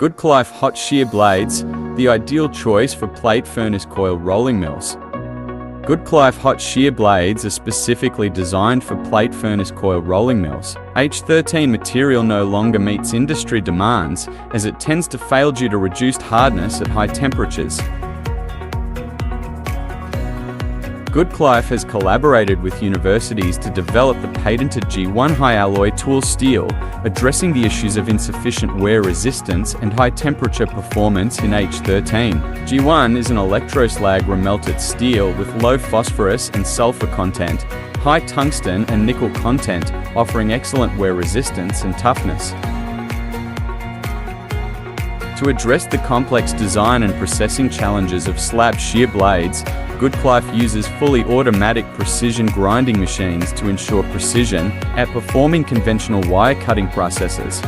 Goodklife hot shear blades, the ideal choice for plate furnace coil rolling mills. Goodklife hot shear blades are specifically designed for plate furnace coil rolling mills. H13 material no longer meets industry demands as it tends to fail due to reduced hardness at high temperatures. Goodklife has collaborated with universities to develop the patented G1 high alloy tool steel, addressing the issues of insufficient wear resistance and high temperature performance in H13. G1 is an electroslag remelted steel with low phosphorus and sulfur content, high tungsten and nickel content, offering excellent wear resistance and toughness. To address the complex design and processing challenges of slab shear blades, Goodklife uses fully automatic precision grinding machines to ensure precision, outperforming conventional wire cutting processes.